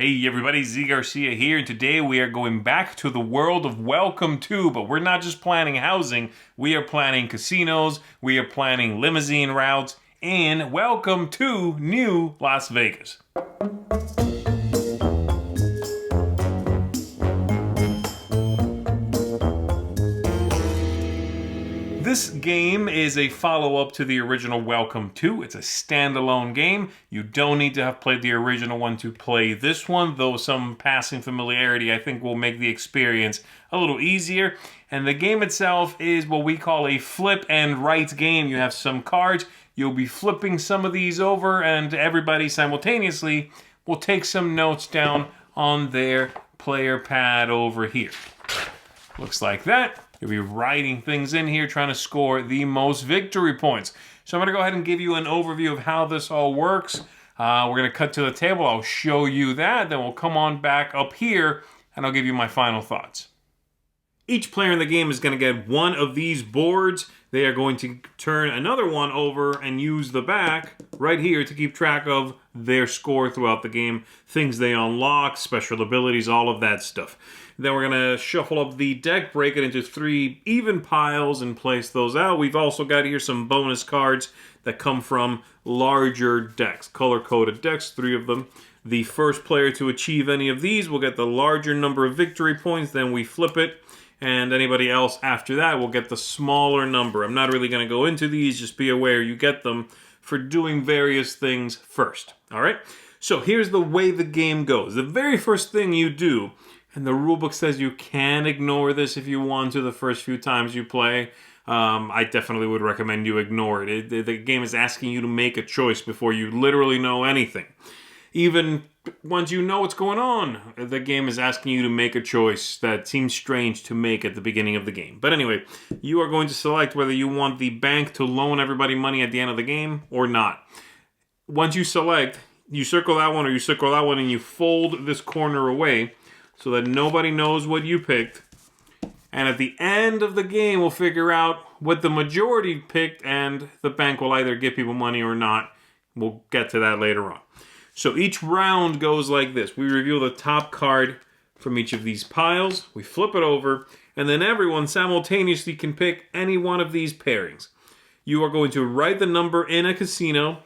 Hey everybody, Z Garcia here, and today we are going back to the world of Welcome To, but we're not just planning housing, we are planning casinos, we are planning limousine routes, and welcome to New Las Vegas. This game is a follow-up to the original Welcome To. It's a standalone game. You don't need to have played the original one to play this one, though some passing familiarity I think will make the experience a little easier. And the game itself is what we call a flip and write game. You have some cards. You'll be flipping some of these over, and everybody simultaneously will take some notes down on their player pad over here. Looks like that. You'll be writing things in here, trying to score the most victory points. So I'm going to go ahead and give you an overview of how this all works. We're going to cut to the table. I'll show you that. Then we'll come on back up here, and I'll give you my final thoughts. Each player in the game is going to get one of these boards. They are going to turn another one over and use the back right here to keep track of their score throughout the game, things they unlock, special abilities, all of that stuff. Then we're going to shuffle up the deck, break it into 3 even piles, and place those out. We've also got here some bonus cards that come from larger decks, color-coded decks, 3 of them. The first player to achieve any of these will get the larger number of victory points. Then we flip it, and anybody else after that will get the smaller number. I'm not really going to go into these. Just be aware you get them for doing various things first. All right? So here's the way the game goes. The very first thing you do, and the rulebook says you can ignore this if you want to the first few times you play. I definitely would recommend you ignore it. The game is asking you to make a choice before you literally know anything. Even once you know what's going on, the game is asking you to make a choice that seems strange to make at the beginning of the game. But anyway, you are going to select whether you want the bank to loan everybody money at the end of the game or not. Once you select, you circle that one or you circle that one, and you fold this corner away so that nobody knows what you picked. And at the end of the game, we'll figure out what the majority picked, and the bank will either give people money or not. We'll get to that later on. So each round goes like this. We reveal the top card from each of these piles. We flip it over, and then everyone simultaneously can pick any one of these pairings. You are going to write the number in a casino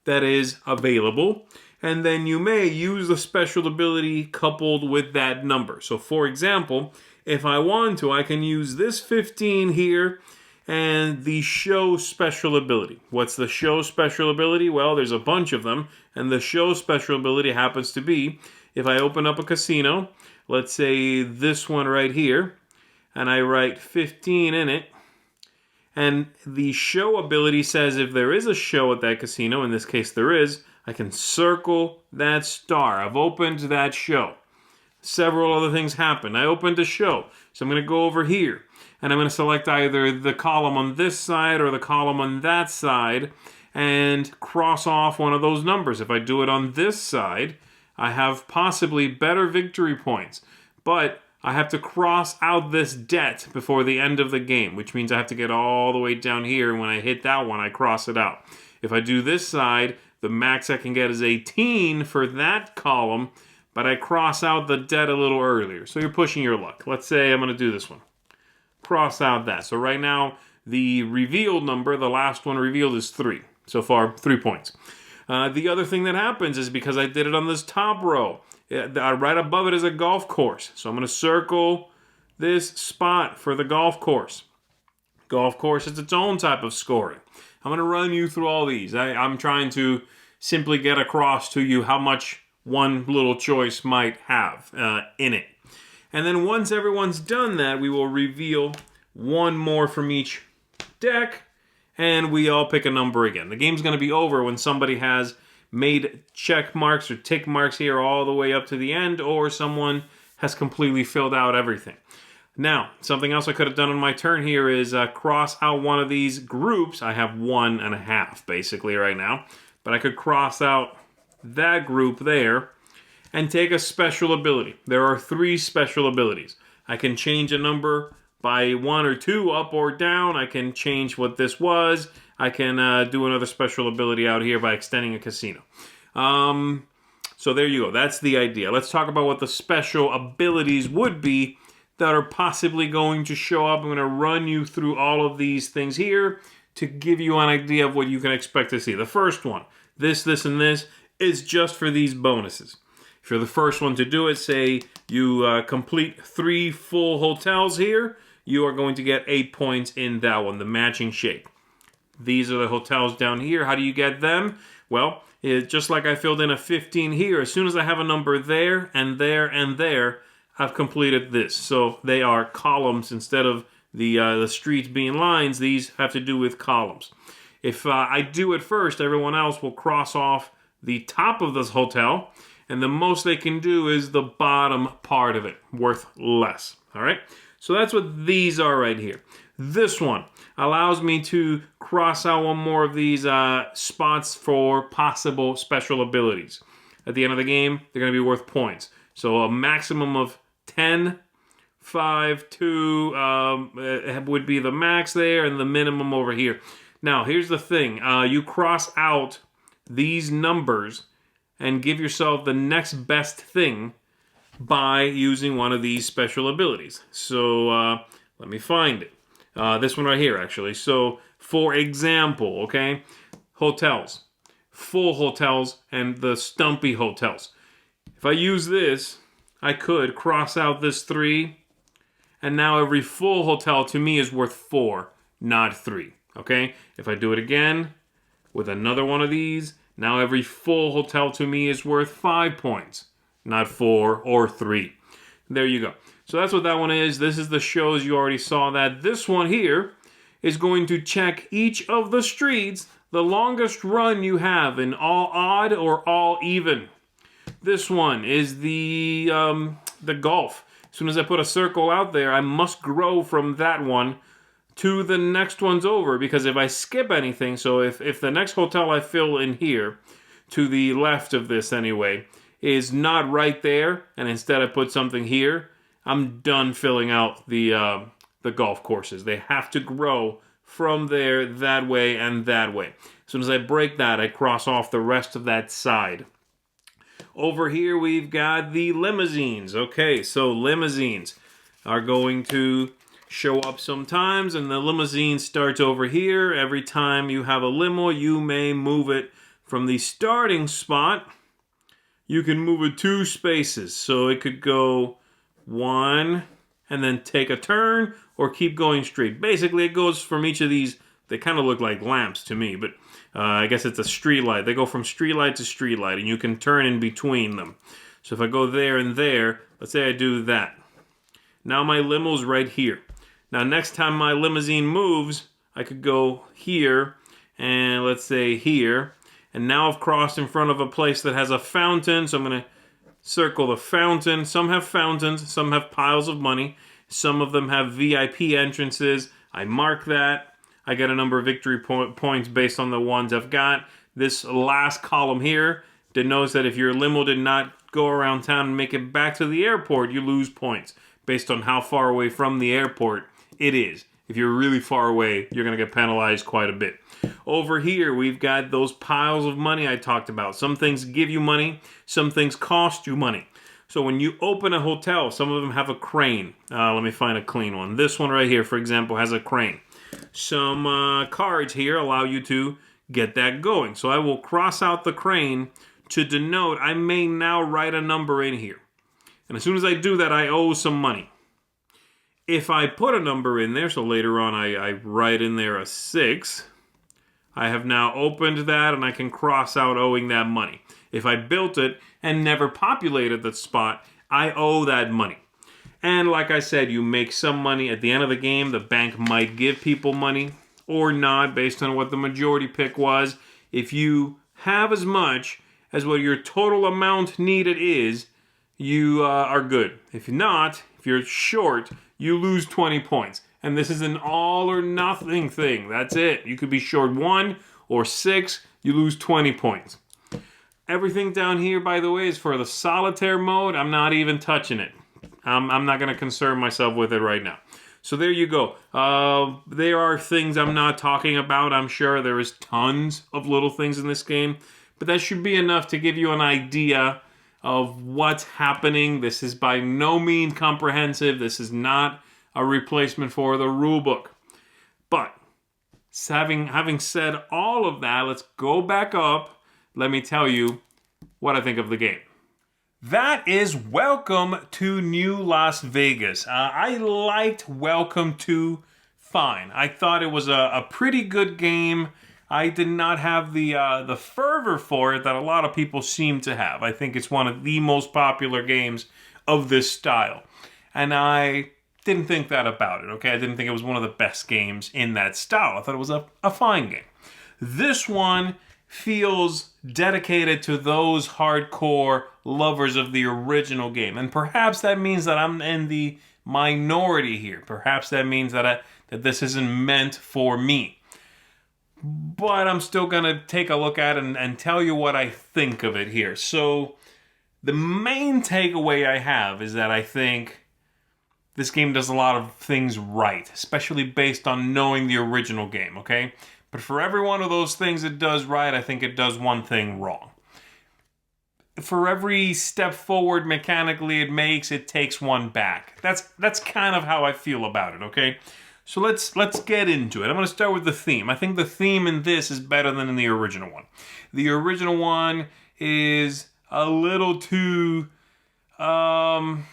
that is available, and then you may use the special ability coupled with that number. So for example, if I want to, I can use this 15 here and the show special ability. What's the show special ability? Well, there's a bunch of them, and the show special ability happens to be, if I open up a casino, let's say this one right here, and I write 15 in it, and the show ability says if there is a show at that casino, in this case there is, I can circle that star. I've opened that show. Several other things happen. I opened a show, so I'm going to go over here, and I'm going to select either the column on this side or the column on that side and cross off one of those numbers. If I do it on this side, I have possibly better victory points, but I have to cross out this debt before the end of the game, which means I have to get all the way down here, and when I hit that one, I cross it out. If I do this side, the max I can get is 18 for that column, but I cross out the debt a little earlier. So you're pushing your luck. Let's say I'm going to do this one. Cross out that. So right now, the revealed number, the last one revealed, is 3. So far, 3 points. The other thing that happens is because I did it on this top row, right above it is a golf course. So I'm going to circle this spot for the golf course. Golf course is its own type of scoring. I'm going to run you through all these. I'm trying to simply get across to you how much one little choice might have in it. And then once everyone's done that, we will reveal one more from each deck, and we all pick a number again. The game's going to be over when somebody has made check marks or tick marks here all the way up to the end, or someone has completely filled out everything. Now, something else I could have done on my turn here is cross out one of these groups. I have 1.5 basically right now, but I could cross out that group there and take a special ability. There are 3 special abilities. I can change a number by 1 or 2 up or down. I can change what this was. I can do another special ability out here by extending a casino. So there you go. That's the idea. Let's talk about what the special abilities would be that are possibly going to show up. I'm going to run you through all of these things here to give you an idea of what you can expect to see. The first one, this, and this, is just for these bonuses. If you're the first one to do it, say you complete 3 full hotels here, you are going to get 8 points in that one, the matching shape. These are the hotels down here. How do you get them? Well, just like I filled in a 15 here, as soon as I have a number there and there and there, I've completed this. So they are columns instead of the streets being lines. These have to do with columns. If I do it first, everyone else will cross off the top of this hotel, and the most they can do is the bottom part of it, worth less. All right? So that's what these are right here. This one allows me to cross out one more of these spots for possible special abilities. At the end of the game, they're going to be worth points. So a maximum of 10, 5, 2 would be the max there, and the minimum over here. Now, here's the thing. You cross out these numbers and give yourself the next best thing by using one of these special abilities. So let me find it. This one right here, actually. So, for example, okay, hotels, full hotels, and the stumpy hotels. If I use this, I could cross out this 3, and now every full hotel to me is worth 4, not 3. Okay? If I do it again with another one of these, now every full hotel to me is worth 5 points, not 4 or 3. There you go. So that's what that one is. This is the shows. You already saw that. This one here is going to check each of the streets, the longest run you have in all odd or all even. This one is the golf. As soon as I put a circle out there, I must grow from that one to the next one's over, because if I skip anything, so if the next hotel I fill in here, to the left of this anyway, is not right there, and instead I put something here, I'm done filling out the golf courses. They have to grow from there, that way, and that way. As soon as I break that, I cross off the rest of that side. Over here, we've got the limousines. Okay, so limousines are going to show up sometimes, and the limousine starts over here. Every time you have a limo, you may move it from the starting spot. You can move it 2 spaces, so it could go 1 and then take a turn, or keep going straight. Basically, it goes from each of these. They kind of look like lamps to me, but I guess it's a street light. They go from street light to street light, and you can turn in between them. So if I go there and there, let's say I do that. Now my limo's right here. Now next time my limousine moves, I could go here, and let's say here. And now I've crossed in front of a place that has a fountain, so I'm going to circle the fountain. Some have fountains, some have piles of money. Some of them have VIP entrances. I mark that. I get a number of victory points based on the ones I've got. This last column here denotes that if your limo did not go around town and make it back to the airport, you lose points based on how far away from the airport it is. If you're really far away, you're going to get penalized quite a bit. Over here, we've got those piles of money I talked about. Some things give you money. Some things cost you money. So when you open a hotel, some of them have a crane. Let me find a clean one. This one right here, for example, has a crane. Some cards here allow you to get that going. So I will cross out the crane to denote I may now write a number in here. And as soon as I do that, I owe some money. If I put a number in there, so later on I write in there a 6, I have now opened that and I can cross out owing that money. If I built it and never populated the spot, I owe that money. And like I said, you make some money at the end of the game. The bank might give people money or not based on what the majority pick was. If you have as much as what your total amount needed is, you are good. If not, if you're short, you lose 20 points. And this is an all or nothing thing. That's it. You could be short 1 or 6, you lose 20 points. Everything down here, by the way, is for the solitaire mode. I'm not even touching it. I'm not going to concern myself with it right now. So there you go. There are things I'm not talking about. I'm sure there is tons of little things in this game. But that should be enough to give you an idea of what's happening. This is by no means comprehensive. This is not a replacement for the rulebook. But having said all of that, let's go back up. Let me tell you what I think of the game. That is Welcome to New Las Vegas. I liked Welcome to fine. I thought it was a pretty good game. I did not have the fervor for it that a lot of people seem to have. I think it's one of the most popular games of this style. And I didn't think that about it, okay? I didn't think it was one of the best games in that style. I thought it was a fine game. This one feels dedicated to those hardcore lovers of the original game. And perhaps that means that I'm in the minority here. Perhaps that means that this isn't meant for me. But I'm still going to take a look at it and tell you what I think of it here. So the main takeaway I have is that I think this game does a lot of things right, especially based on knowing the original game, okay? But for every one of those things it does right, I think it does one thing wrong. For every step forward mechanically it makes, it takes one back. That's kind of how I feel about it, okay? So let's get into it. I'm going to start with the theme. I think the theme in this is better than in the original one. The original one is a little too, I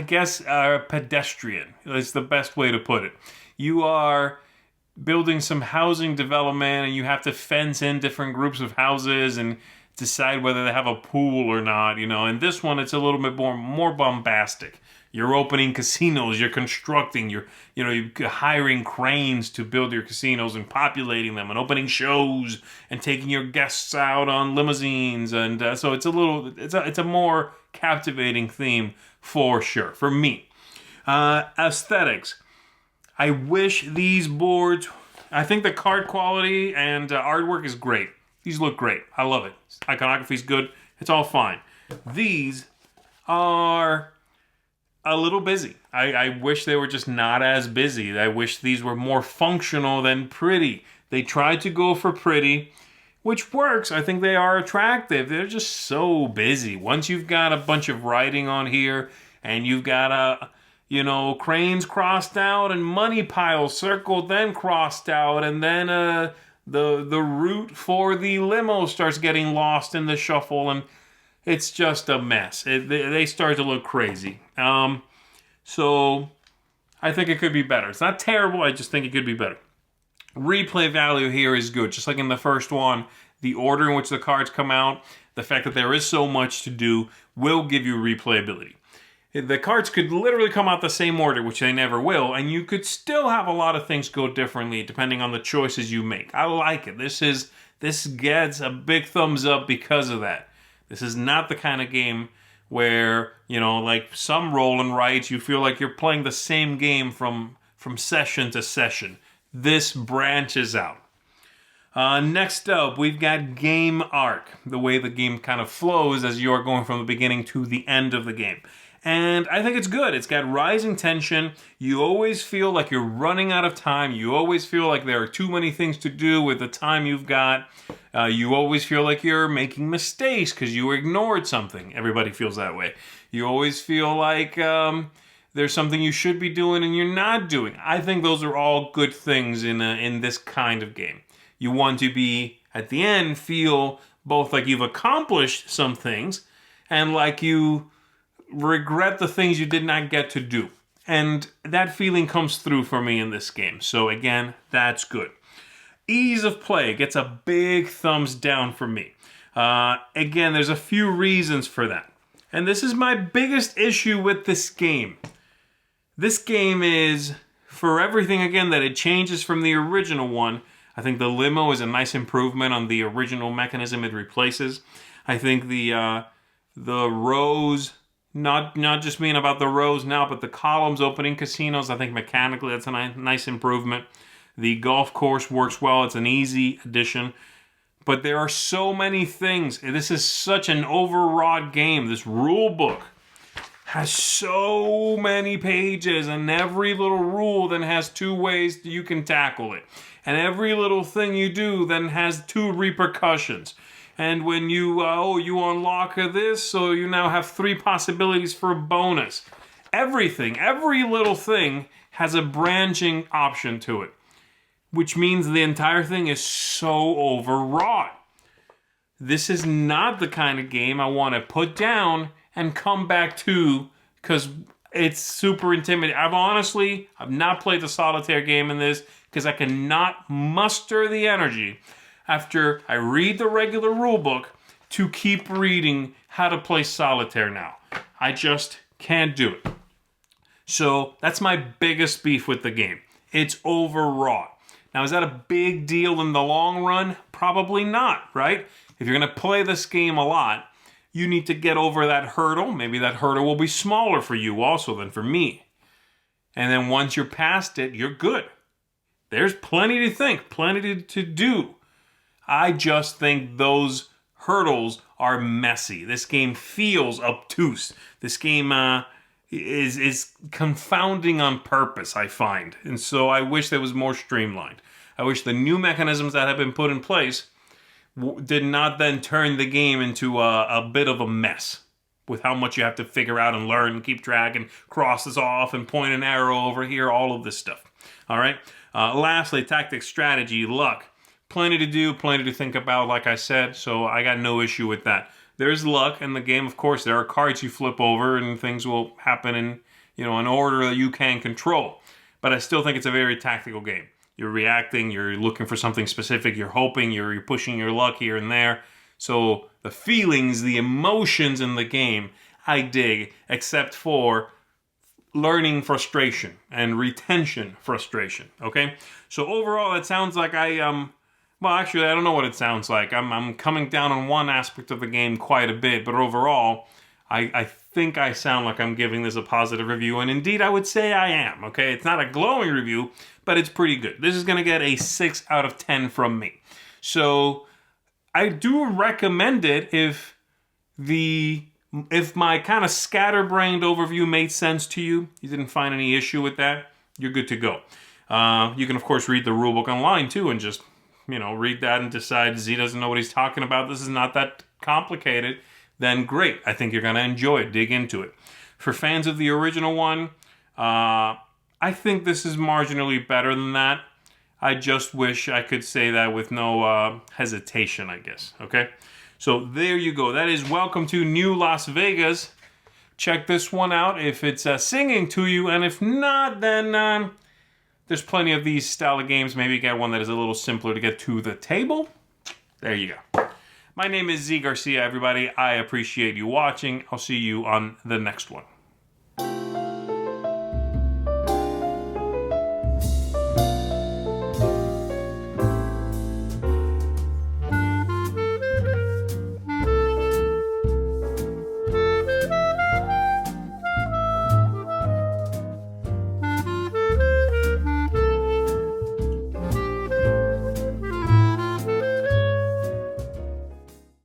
guess, pedestrian. Is the best way to put it. You are building some housing development and you have to fence in different groups of houses and decide whether they have a pool or not, you know. In this one, it's a little bit more bombastic. You're opening casinos, you're constructing, you're hiring cranes to build your casinos and populating them and opening shows and taking your guests out on limousines. And so it's a more captivating theme for sure, for me. Aesthetics. I wish these boards, I think the card quality and artwork is great. These look great. I love it. Iconography's good. It's all fine. These are a little busy. I wish they were just not as busy. I wish these were more functional than pretty. They tried to go for pretty, which works. I think they are attractive. They're just so busy. Once you've got a bunch of writing on here and you've got cranes crossed out and money piles circled, then crossed out, and then the route for the limo starts getting lost in the shuffle, and it's just a mess. They start to look crazy. So I think it could be better. It's not terrible. I just think it could be better. Replay value here is good. Just like in the first one, the order in which the cards come out, the fact that there is so much to do will give you replayability. The cards could literally come out the same order, which they never will, and you could still have a lot of things go differently depending on the choices you make. I like it. This gets a big thumbs up because of that. This is not the kind of game where, like some roll and writes, you feel like you're playing the same game from session to session. This branches out. Next up, we've got game arc, the way the game kind of flows as you're going from the beginning to the end of the game. And I think it's good. It's got rising tension. You always feel like you're running out of time. You always feel like there are too many things to do with the time you've got. You always feel like you're making mistakes because you ignored something. Everybody feels that way. You always feel like there's something you should be doing and you're not doing. I think those are all good things in this kind of game. You want to be, at the end, feel both like you've accomplished some things and like you regret the things you did not get to do. And that feeling comes through for me in this game. So again, that's good. Ease of play gets a big thumbs down for me. Again, there's a few reasons for that. And this is my biggest issue with this game. This game is, for everything, again, that it changes from the original one. I think the limo is a nice improvement on the original mechanism it replaces. I think the rows, not just being about the rows now, but the columns opening casinos, I think mechanically that's a nice improvement. The golf course works well. It's an easy addition. But there are so many things. This is such an overwrought game. This rule book has so many pages, and every little rule then has two ways you can tackle it. And every little thing you do then has two repercussions. And when you unlock this, so you now have 3 possibilities for a bonus. Everything, every little thing has a branching option to it, which means the entire thing is so overwrought. This is not the kind of game I want to put down and come back to, because it's super intimidating. I've not played the solitaire game in this because I cannot muster the energy after I read the regular rulebook to keep reading how to play solitaire now. I just can't do it. So that's my biggest beef with the game. It's overwrought. Now, is that a big deal in the long run? Probably not, right? If you're going to play this game a lot, you need to get over that hurdle. Maybe that hurdle will be smaller for you also than for me. And then once you're past it, you're good. There's plenty to think, plenty to do. I just think those hurdles are messy. This game feels obtuse. This game is confounding on purpose, I find. And so I wish that was more streamlined. I wish the new mechanisms that have been put in place did not then turn the game into a bit of a mess with how much you have to figure out and learn and keep track and cross this off and point an arrow over here, all of this stuff. All right. Lastly, tactics, strategy, luck. Plenty to do, plenty to think about, like I said, so I got no issue with that. There's luck in the game, of course. There are cards you flip over and things will happen in, an order that you can control. But I still think it's a very tactical game. You're reacting, you're looking for something specific, you're hoping, you're pushing your luck here and there. So the feelings, the emotions in the game, I dig, except for learning frustration and retention frustration, okay? So overall, it sounds like well, actually, I don't know what it sounds like. I'm coming down on one aspect of the game quite a bit, but overall, I think I sound like I'm giving this a positive review, and indeed, I would say I am, okay? It's not a glowing review, but it's pretty good. This is going to get a 6 out of 10 from me. So I do recommend it if my kind of scatterbrained overview made sense to you, you didn't find any issue with that, you're good to go. You can, of course, read the rulebook online, too, and just read that and decide Z doesn't know what he's talking about. This is not that complicated. Then great. I think you're going to enjoy it. Dig into it. For fans of the original one, I think this is marginally better than that. I just wish I could say that with no hesitation, I guess. Okay? So there you go. That is Welcome to New Las Vegas. Check this one out if it's singing to you. And if not, then there's plenty of these style of games. Maybe get one that is a little simpler to get to the table. There you go. My name is Z Garcia, everybody. I appreciate you watching. I'll see you on the next one.